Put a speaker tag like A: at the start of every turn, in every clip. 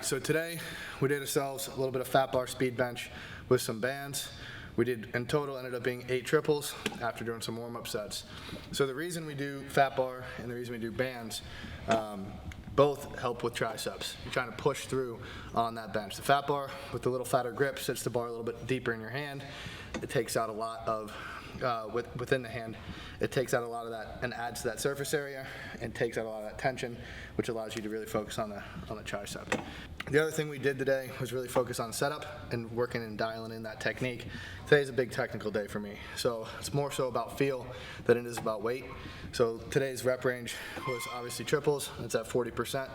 A: so today we did ourselves a little bit of fat bar speed bench with some bands. We did, in total, ended up being 8 triples after doing some warm-up sets. So the reason we do fat bar and the reason we do bands, both help with triceps. You're trying to push through on that bench. The fat bar, with the little fatter grip, sits the bar a little bit deeper in your hand. It takes out a lot of, within the hand, it takes out a lot of that and adds to that surface area and takes out a lot of that tension, which allows you to really focus on the tricep. The other thing we did today was really focus on setup and working and dialing in that technique. Today's a big technical day for me, so it's more so about feel than it is about weight. So today's rep range was obviously triples. It's at 40%.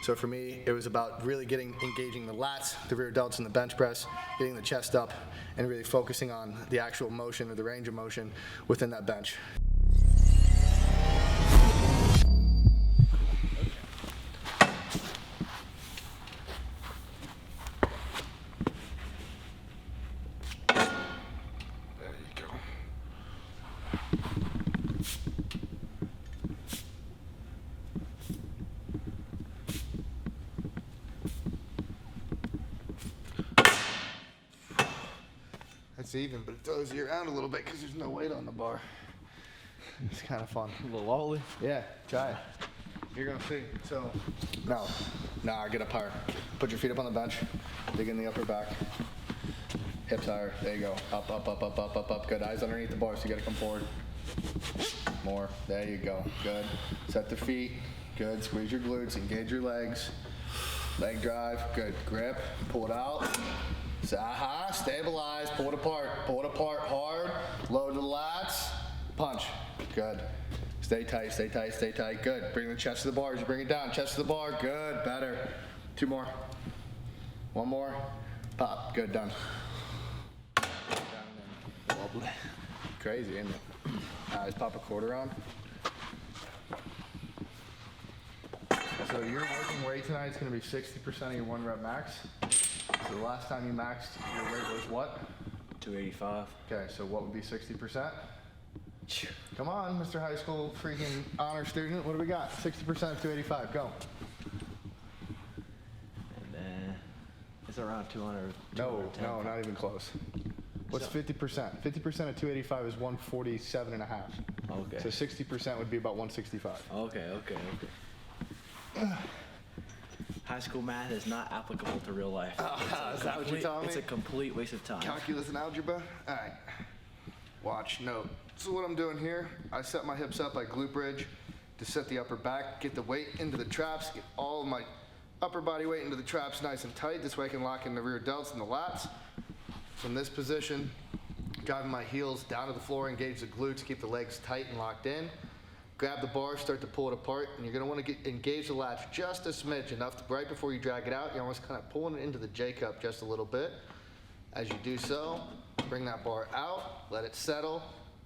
A: So for me, it was about really engaging the lats, the rear delts, and the bench press, getting the chest up, and really focusing on the actual motion or the range of motion within that bench. It's even, but it throws you around a little bit because there's no weight on the bar. It's kind of fun.
B: A little wobbly?
A: Yeah, try it. You're gonna see. So, no, get up higher. Put your feet up on the bench. Dig in the upper back. Hips higher. There you go. Up, up, up, up, up, up, up. Good. Eyes underneath the bar, so you gotta come forward. More. There you go. Good. Set the feet. Good. Squeeze your glutes. Engage your legs. Leg drive. Good. Grip. Pull it out. Stabilize, pull it apart hard, load to the lats, punch, good. Stay tight, stay tight, stay tight, good. Bring the chest to the bar as you bring it down, chest to the bar, good, better. 2 more, 1 more, pop, good, done.
B: Wobbly.
A: Crazy, isn't it? Let's pop a quarter on. So your working weight tonight is going to be 60% of your 1 rep max. So the last time you maxed, your weight was what?
B: 285.
A: Okay, so what would be 60%? Come on, Mr. High School freaking honor student. What do we got? 60% of 285, go.
B: And then it's around 200.
A: No, not even close. What's 50%? 50% of 285 is 147 and a half.
B: Okay.
A: So 60% would be about 165.
B: Okay. High school math is not applicable to real life.
A: Is that what you're telling me?
B: It's a complete waste of time.
A: Calculus and algebra? All right. Watch, note. So what I'm doing here, I set my hips up, I glute bridge to set the upper back, get the weight into the traps, get all of my upper body weight into the traps nice and tight. This way I can lock in the rear delts and the lats. From this position, driving my heels down to the floor, engage the glutes, keep the legs tight and locked in. Grab the bar, start to pull it apart, and you're going to want to engage the lats just a smidge, enough to, right before you drag it out, you're almost kind of pulling it into the J-cup just a little bit. As you do so, bring that bar out, let it settle.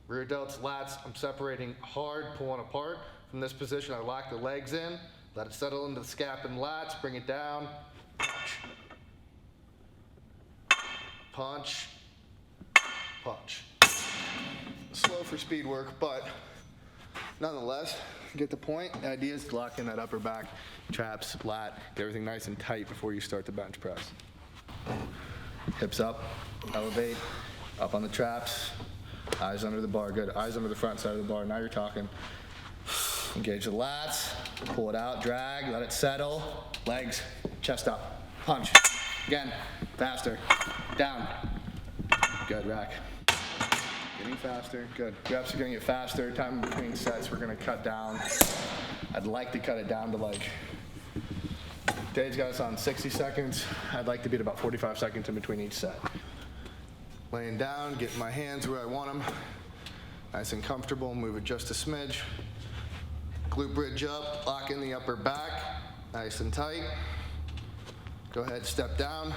A: Rear delts, lats, I'm separating hard, pulling apart. From this position, I lock the legs in, let it settle into the scap and lats, bring it down, punch. Punch, punch. Slow for speed work, but nonetheless, get the point. The idea is to lock in that upper back, traps, lat, get everything nice and tight before you start the bench press. Hips up, elevate, up on the traps, eyes under the bar, good. Eyes under the front side of the bar, now you're talking. Engage the lats, pull it out, drag, let it settle, legs, chest up, punch. Again, faster, down. Good, rack. Getting faster, good. Reps are gonna get faster. Time between sets, we're gonna cut down. I'd like to cut it down to Dave's got us on 60 seconds. I'd like to be at about 45 seconds in between each set. Laying down, getting my hands where I want them. Nice and comfortable, move it just a smidge. Glute bridge up, lock in the upper back, nice and tight. Go ahead, step down,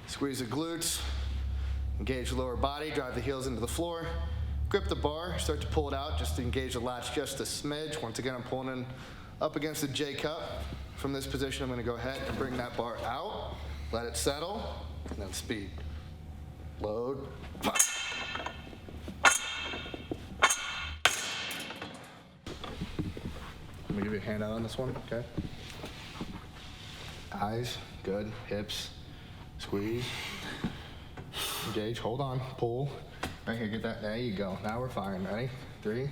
A: squeeze the glutes. Engage the lower body, drive the heels into the floor. Grip the bar, start to pull it out, just to engage the lats just a smidge. Once again, I'm pulling in up against the J-cup. From this position, I'm gonna go ahead and bring that bar out, let it settle, and then speed. Load, punch. Let me give you a handout on this one, okay? Eyes, good. Hips, squeeze, engage, hold on, pull. Right here, get that, there you go. Now we're firing, ready? 3,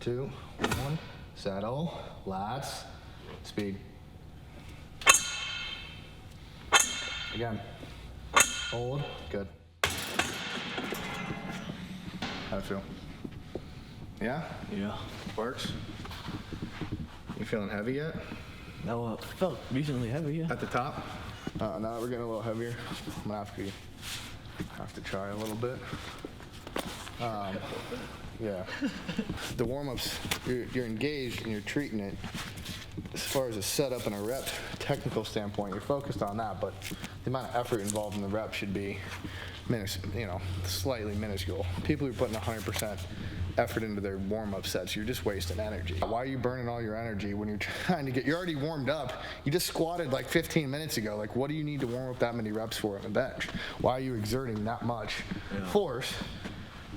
A: 2, 1, settle, lats, speed. Again, hold, good. How'd it feel? Yeah?
B: Yeah.
A: Works? You feeling heavy yet?
B: No, felt reasonably heavy, yeah.
A: At the top? Now that we're getting a little heavier, I'm gonna have to try a little bit. Yeah. The warm-ups, you're engaged and you're treating it. As far as a setup and a rep technical standpoint, you're focused on that, but the amount of effort involved in the rep should be, slightly minuscule. People who are putting 100% effort into their warm-up sets, you're just wasting energy. Why are you burning all your energy when you're already warmed up? You just squatted like 15 minutes ago. Like, what do you need to warm up that many reps for on the bench? Why are you exerting that much force?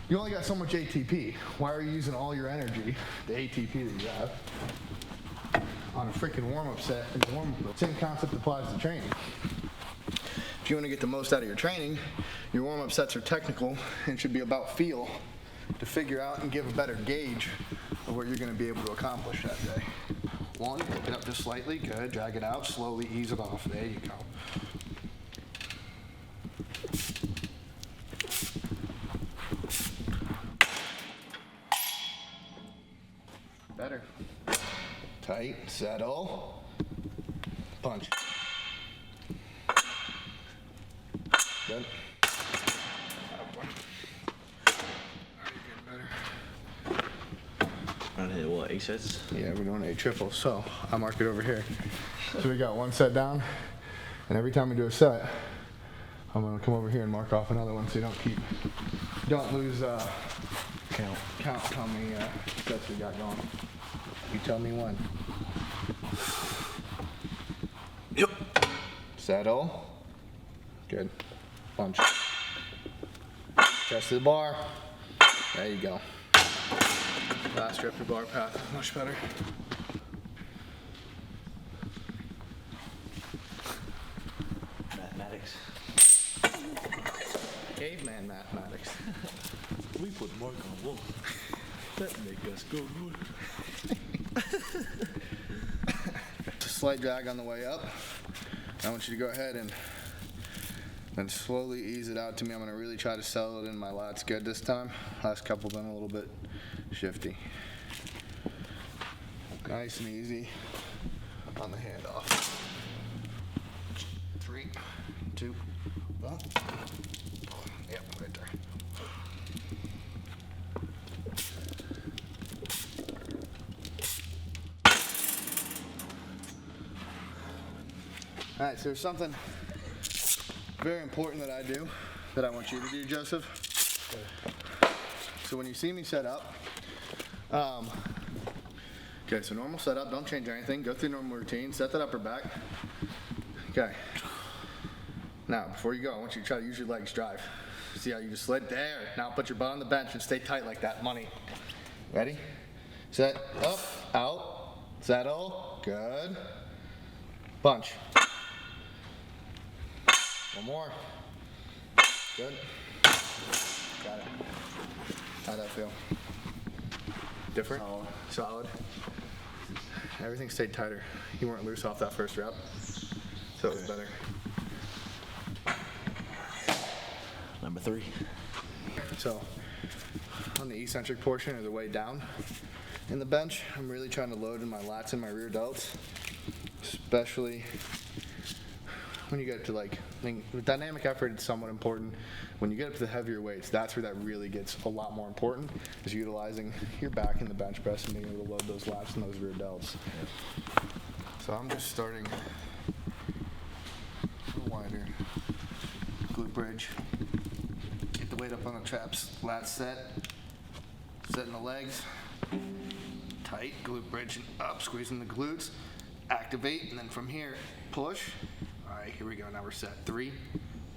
A: You only got so much ATP. Why are you using all your energy, the ATP that you have, on a freaking warm-up set? Same concept applies to training. If you want to get the most out of your training, your warm-up sets are technical and should be about feel to figure out and give a better gauge of what you're going to be able to accomplish that day. 1, pick it up just slightly, good, drag it out, slowly ease it off, there you go. Better. Tight, settle, punch. Good.
B: Trying to hit what, 8 sets?
A: Yeah, we're doing 8 triples, so I mark it over here. So we got 1 set down, and every time we do a set, I'm gonna come over here and mark off another one so you don't lose count how many sets we got going. You tell me when.
B: Yep.
A: Settle. Good. Punch. Chest to the bar. There you go. Last rep, your bar path. Much better.
B: Mathematics.
A: Caveman mathematics.
B: We put mark on wall. That make us go good.
A: Just a slight drag on the way up. I want you to go ahead and then slowly ease it out to me. I'm going to really try to settle it in my lats good this time. Last couple been a little bit shifty. Nice and easy on the handoff. 3, 2, 1. Yep, right there. All right, so there's something very important that I do that I want you to do, Joseph. So when you see me set up, okay, so normal setup, don't change anything. Go through normal routine, set that upper back. Okay. Now, before you go, I want you to try to use your legs drive. See how you just slid there. Now put your butt on the bench and stay tight like that, money. Ready? Set, up, out, settle, good. Punch. One more. Good. Got it. How'd that feel? Different? Solid. Everything stayed tighter. You weren't loose off that first rep, so it was better.
B: Number 3.
A: So on the eccentric portion or the way down in the bench, I'm really trying to load in my lats and my rear delts, especially when you get to dynamic effort is somewhat important. When you get up to the heavier weights, that's where that really gets a lot more important, is utilizing your back in the bench press and being able to load those lats and those rear delts. So I'm just starting a little wider. Glute bridge. Get the weight up on the traps. Lats set. Setting the legs. Tight. Glute bridge and up. Squeezing the glutes. Activate. And then from here, push. All right, here we go. Now we're set. 3,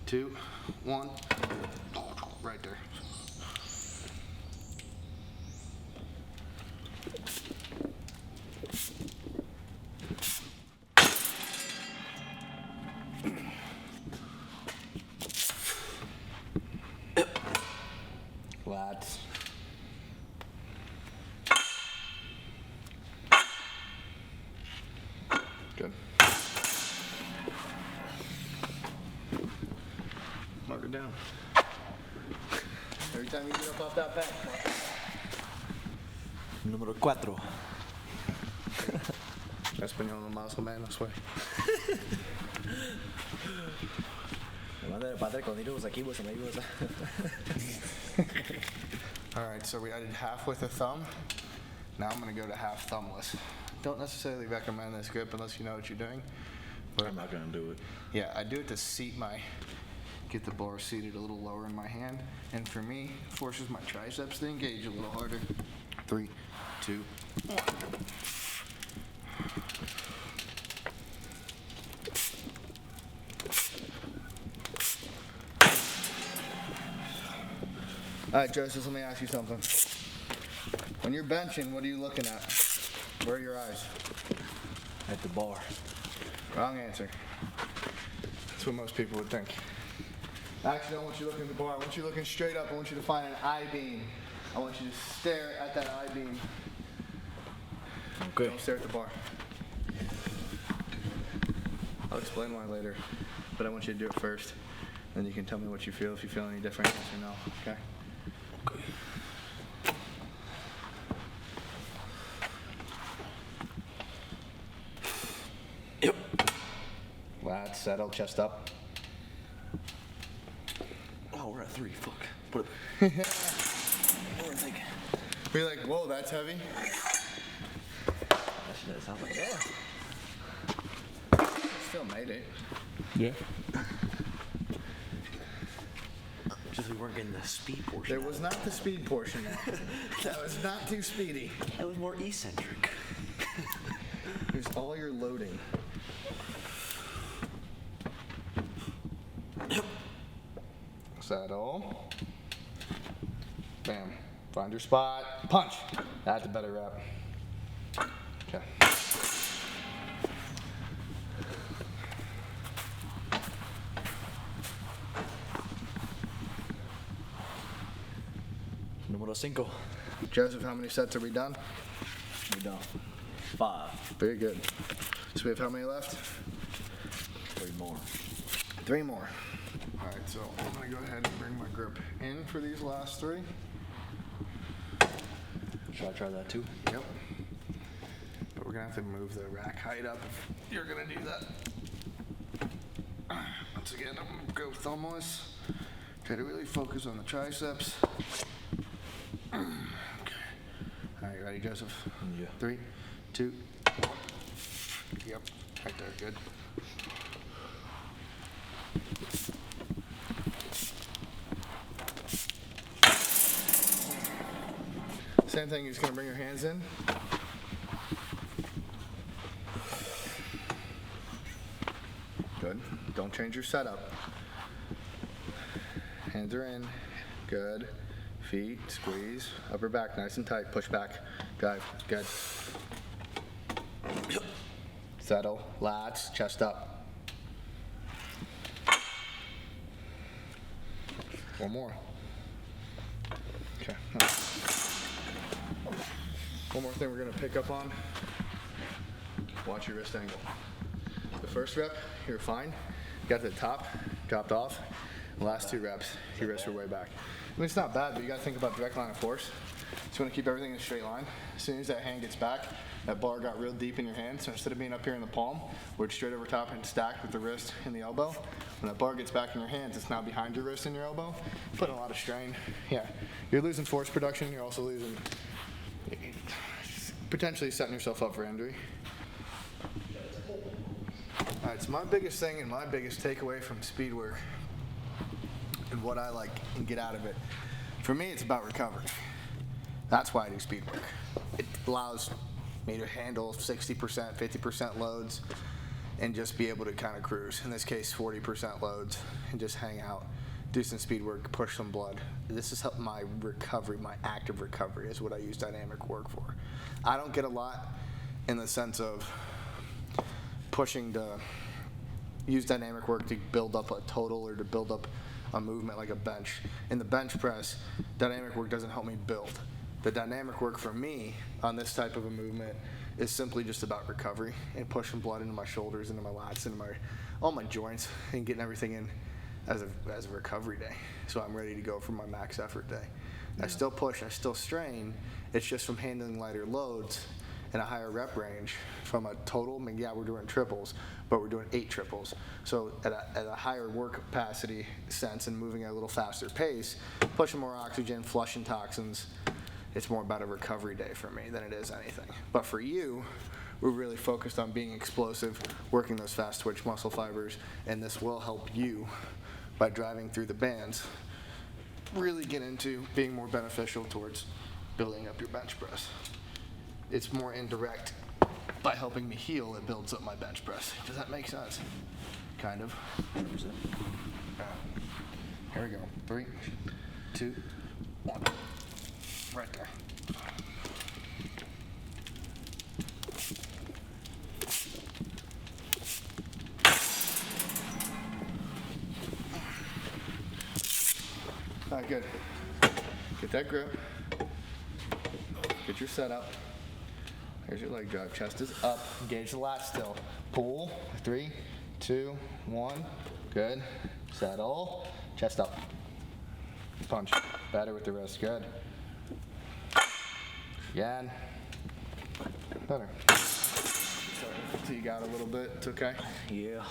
A: 2, 1. Right there. it down. Every time you get up off that bench.
B: Número 4.
A: Español no muscle man, I swear.
C: Manda el padre con irnos aquí, pues amigos.
A: All right, so I did half with a thumb. Now I'm gonna go to half thumbless. Don't necessarily recommend this grip unless you know what you're doing. But
B: I'm not gonna do it.
A: yeah, I do it to get the bar seated a little lower in my hand. And for me, it forces my triceps to engage a little harder. 3, 2, 1. All right, Joseph, let me ask you something. When you're benching, what are you looking at? Where are your eyes?
C: At the bar.
A: Wrong answer. That's what most people would think. Actually, I don't want you looking at the bar. I want you looking straight up. I want you to find an I-beam. I want you to stare at that I-beam.
C: Okay.
A: Don't stare at the bar. I'll explain why later, but I want you to do it first. Then you can tell me what you feel, if you feel any different, yes or no, okay?
B: Okay.
C: Yep.
A: Lats, settle, chest up.
C: Oh, we're at 3. Fuck. Put it. What was I thinking?
A: Be like, whoa, that's heavy.
C: That shit doesn't sound like
A: Still made it.
B: Yeah.
C: Just we weren't getting the speed portion.
A: There was not the speed portion there. That was not too speedy.
C: That was more eccentric.
A: Here's all your loading. Settle. Bam. Find your spot. Punch. That's a better rep. Okay.
C: Número 5.
A: Joseph, how many sets are we done?
C: We're done. 5.
A: Very good. So we have how many left?
C: 3 more.
A: 3 more. All right, so I'm gonna go ahead and bring my grip in for these last 3.
C: Should I try that too?
A: Yep. But we're gonna have to move the rack height up if you're gonna do that. Once again, I'm gonna go thumbless. Try to really focus on the triceps. Okay. All right, ready, Joseph?
B: Yeah.
A: 3, 2, 1. Yep, right there, good. Same thing, you're just gonna bring your hands in. Good. Don't change your setup. Hands are in. Good. Feet, squeeze. Upper back nice and tight. Push back. Dive. Good. Settle. Lats. Chest up. One more. Okay. One more thing we're going to pick up on. Watch your wrist angle. The first rep, you're fine. Got to the top, dropped off. The last 2 reps, your wrists are way back. I mean, it's not bad, but you got to think about direct line of force. So you want to keep everything in a straight line. As soon as that hand gets back, that bar got real deep in your hand. So instead of being up here in the palm, where it's straight over top and stacked with the wrist and the elbow, when that bar gets back in your hands, it's now behind your wrist and your elbow. Putting a lot of strain. Yeah, you're losing force production. You're also losing, potentially setting yourself up for injury. All right, so my biggest thing and my biggest takeaway from speed work and what I like and get out of it, for me, it's about recovery. That's why I do speed work. It allows me to handle 60%, 50% loads and just be able to kind of cruise. In this case, 40% loads and just hang out, do some speed work, push some blood. This is my recovery, my active recovery is what I use dynamic work for. I don't get a lot in the sense of pushing to use dynamic work to build up a total or to build up a movement like a bench. In the bench press, dynamic work doesn't help me build. The dynamic work for me on this type of a movement is simply just about recovery and pushing blood into my shoulders, into my lats, into all my joints and getting everything in as a recovery day. So I'm ready to go for my max effort day. I still push, I still strain. It's just from handling lighter loads in a higher rep range from a total. I mean, yeah, we're doing triples, but we're doing 8 triples. So at a higher work capacity sense and moving at a little faster pace, pushing more oxygen, flushing toxins, it's more about a recovery day for me than it is anything. But for you, we're really focused on being explosive, working those fast twitch muscle fibers, and this will help you by driving through the bands really get into being more beneficial towards building up your bench press. It's more indirect. By helping me heal, it builds up my bench press. Does that make sense? Kind of.
C: 100%.
A: Here we go. 3, 2, 1. Right there. All right, good. Get that grip. Get your setup. Here's your leg drive. Chest is up. Engage the lats still. Pull. 3, 2, 1. Good. Settle. Chest up. Punch. Better with the wrist. Good. Again. Better. So you got a little bit. It's okay.
C: Yeah.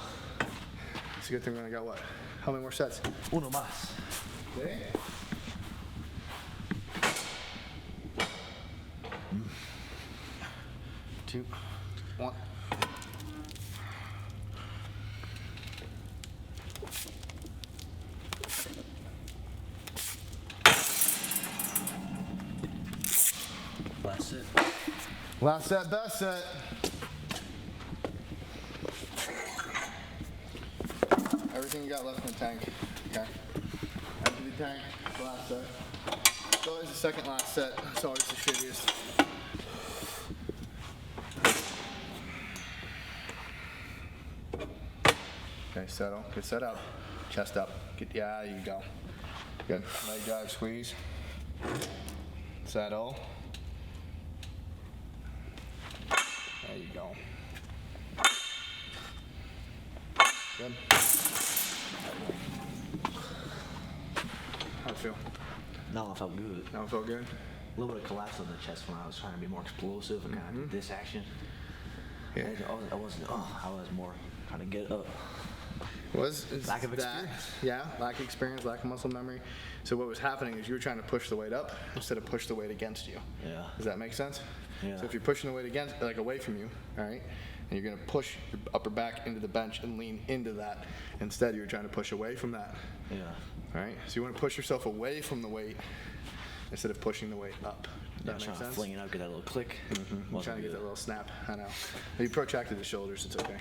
A: It's a good thing we only got what? How many more sets?
C: Uno más.
A: Okay. 2, 1.
C: Last set.
A: Last set, best set. Everything you got left in the tank. Okay. Empty the tank. Last set. It's always the second last set. It's always the shittiest. Okay, settle. Get set up. Chest up. Yeah, you go. Good. Leg drive, squeeze. Settle. There you go. Good. How'd it feel?
C: No, I felt good.
A: Now it felt good?
C: A little bit of collapse on the chest when I was trying to be more explosive and kind of this action.
A: Yeah.
C: I was more trying to get up. Lack of experience.
A: Yeah, lack of experience, lack of muscle memory. So what was happening is you were trying to push the weight up instead of push the weight against you.
C: Yeah.
A: Does that make sense?
C: Yeah.
A: So if you're pushing the weight against, like away from you, all right, and you're gonna push your upper back into the bench and lean into that. Instead, you're trying to push away from that.
C: Yeah.
A: All right. So you want to push yourself away from the weight instead of pushing the weight up. Does that
C: I'm
A: make
C: trying to
A: sense?
C: fling it up, get that little click.
A: I'm trying to get that little snap. I know. You protracted the shoulders. It's okay.